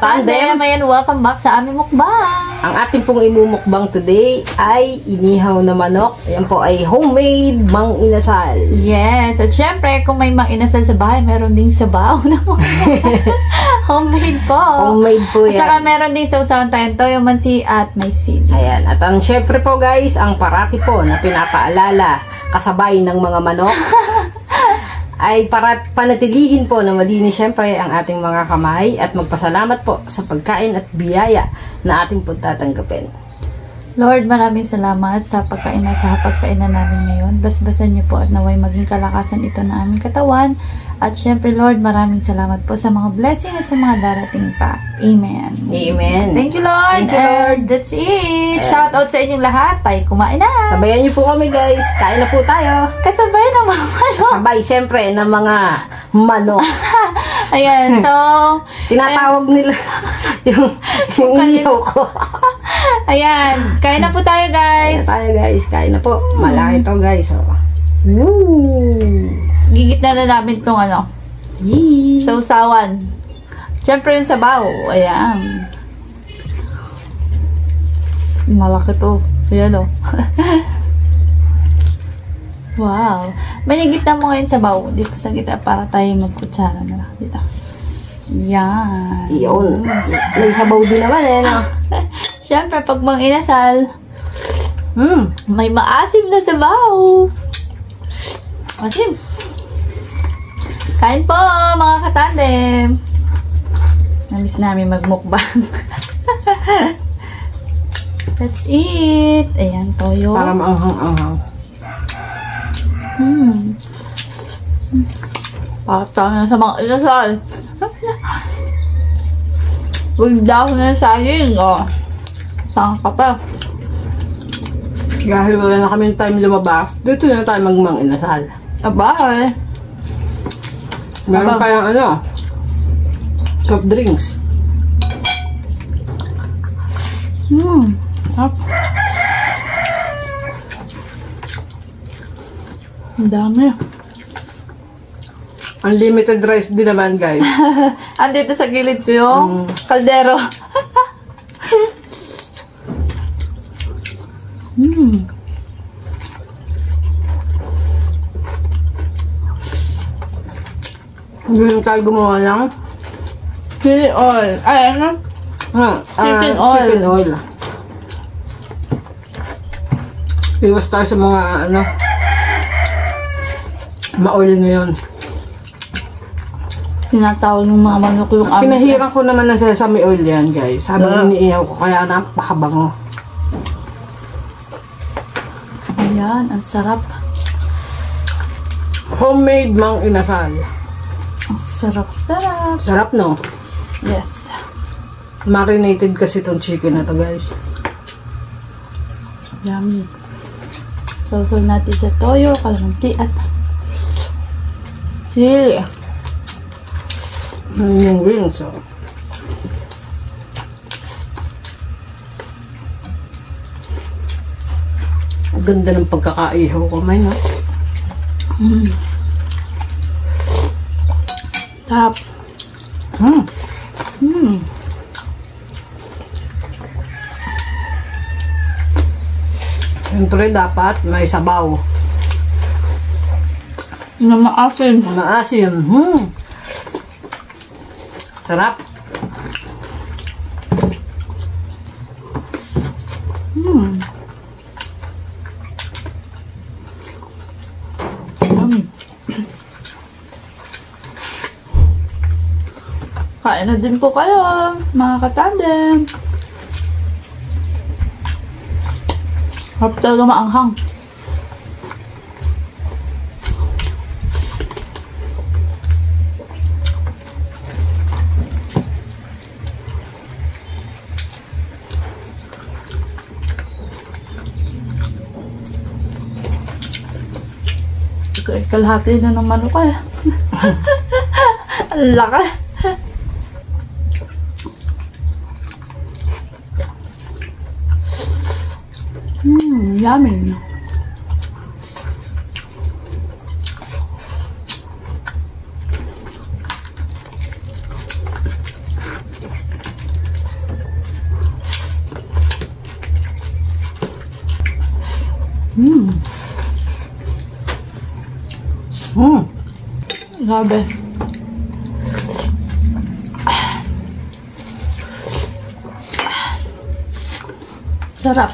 katandem, ayan, welcome back sa aming mukbang. ang ating pong imumukbang today ay inihaw na manok. Ayan po ay homemade mang inasal. Yes, at syempre, kung may mang inasal sa bahay, meron ding sabaw na homemade po. Homemade po yan. At saka meron ding sausawan tayong toyo mansi at may sili. Ayan, at ang syempre po guys, ang parati po na pinapaalala kasabay ng mga manok ay para panatilihin po na malinis syempre ang ating mga kamay at magpasalamat po sa pagkain at biyaya na ating po tatanggapin. Lord, maraming salamat sa pagkainan namin ngayon. Basbasan niyo po at naway maging kalakasan ito na aming katawan. At syempre, Lord, maraming salamat po sa mga blessing at sa mga darating pa. Amen. Amen. Thank you, Lord. Thank you, Lord. And that's it. Shout out sa inyong lahat. Tayo kumain na. Sabayan niyo po kami guys. Kain na po tayo. Kasabay ng mga manok. Sabay syempre ng mga manok. Ayan, so... Tinatawag nila yung inihaw ko. Ayan, kain na po tayo, guys. Kain na tayo guys. Kain na po. Malaki to guys. Oh. Woo! Gigitna na namin itong ano, sausawan. Siyempre yung sabaw. Ayan. Malaki to. Ayan o. Wow. Manigitna mo ngayon sabaw. Dito sa gitna para tayo magkutsara na lang dito. Yan. Yun. May sabaw din naman eh. No? Siyempre, pag mang inasal, may maasim na sabaw. Asim. Kain po, mga katandem. Namiss namin magmukbang. That's it. Ayan, toyo. Para maanghang-anghang. Pata na sa mga inasal. Huwag daw na sayang. Oh. Saan ka pa? Dahil wala na kami time lumabas, dito na tayo magmang inasal. Aba eh. Meron pa yung ano, soft drinks. Sarap. Ang dami. Unlimited rice din naman guys. Andito sa gilid ko yung kaldero. Hindi tayo gumawa ng Chili oil. Ay, ano? Chicken oil. Chicken oil. Iwas tayo sa mga ano, ma-oil ngayon. Tinatawag ng mga manok yung Pinahiran ko naman ng sesame oil yan guys. Habang iniihaw ko, kaya napakabango. Ayan, ang sarap. Homemade mang inasal. Sarap-sarap. Sarap no? Yes. Marinated kasi itong chicken na to guys. Yummy. Sausaw natin sa toyo, kalamansi at chili. Yung wings oh. Ang ganda ng pagkakaihaw ko may no? Sarap. Siyempre dapat may sabaw. Na maasim. Maasim. Sarap. Yummy. Kain na din po kayo, mga katandem. Harap talaga maanghang. Kalahati na ng manok eh. Ang laki. Yummy. Grabe. Sarap.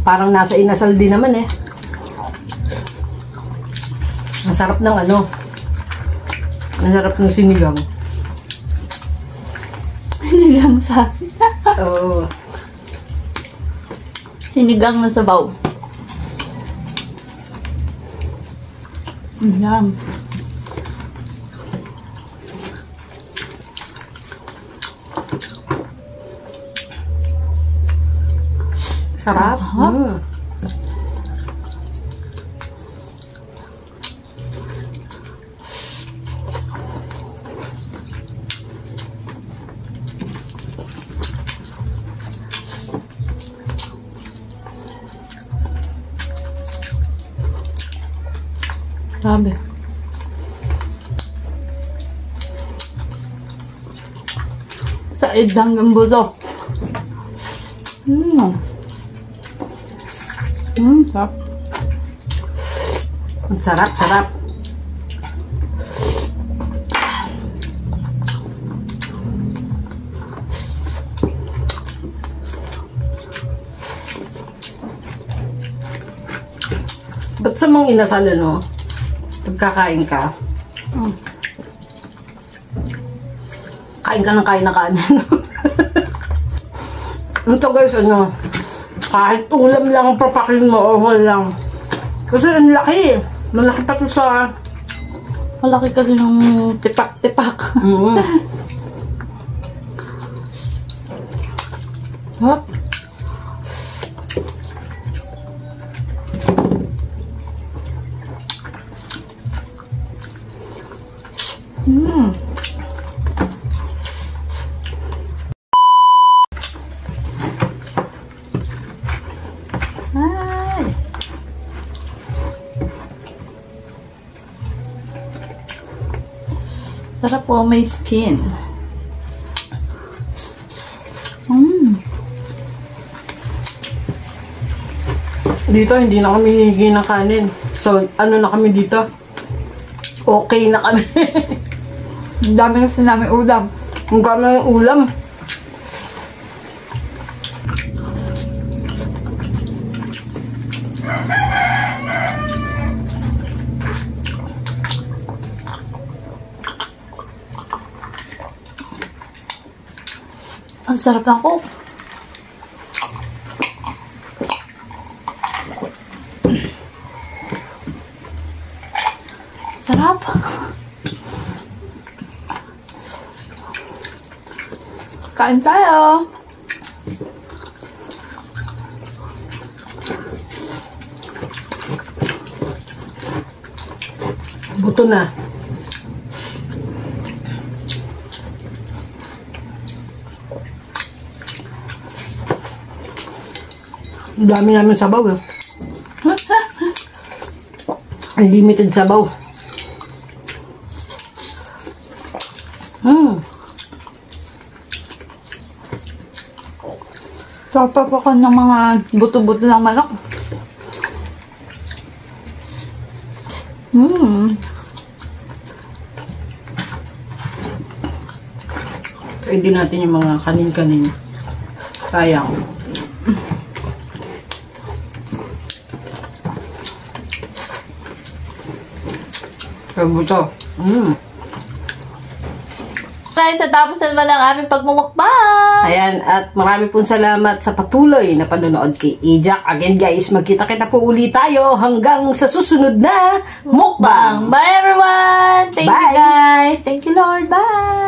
Parang nasa inasal din naman eh. Masarap ng ano. Masarap ng sinigang. Sinigang sa... Oo. Sinigang na sabaw. Yum. Sarap. Grabe. Said hanggang buto. Sarap. Ang sarap, sarap. Ba't sa mga inasal, ano? Pagkakain ka, kain ka ng kain na kanin. Ito guys, ano, kahit ulam lang ang papakin mo, okay lang. Kasi ang laki. Malaki pa ito sa... Malaki kasi ng tipak-tipak. Hop. Ay. Sarap po, may skin. Dito, hindi na kami hihingi ng kanin. So, ano na kami dito? Okay na kami. Ang dami kasi namin ulam. Ang dami ng ulam. Ang sarap ng Coke. Sarap. Kain tayo. Buto na. Ang dami namin sabaw eh. Unlimited sabaw. Sarap ako ng mga buto-buto ng manok. Pwede natin yung mga kanin-kanin. Sayang. Kaya buto. Guys, natapos naman ang aming pagmumukbang. Ayan, at marami pong salamat sa patuloy na panonood kay Ejak. Again guys, magkita-kita po ulit tayo hanggang sa susunod na mukbang. Bye everyone! Thank you Bye. guys! Thank you Lord! Bye!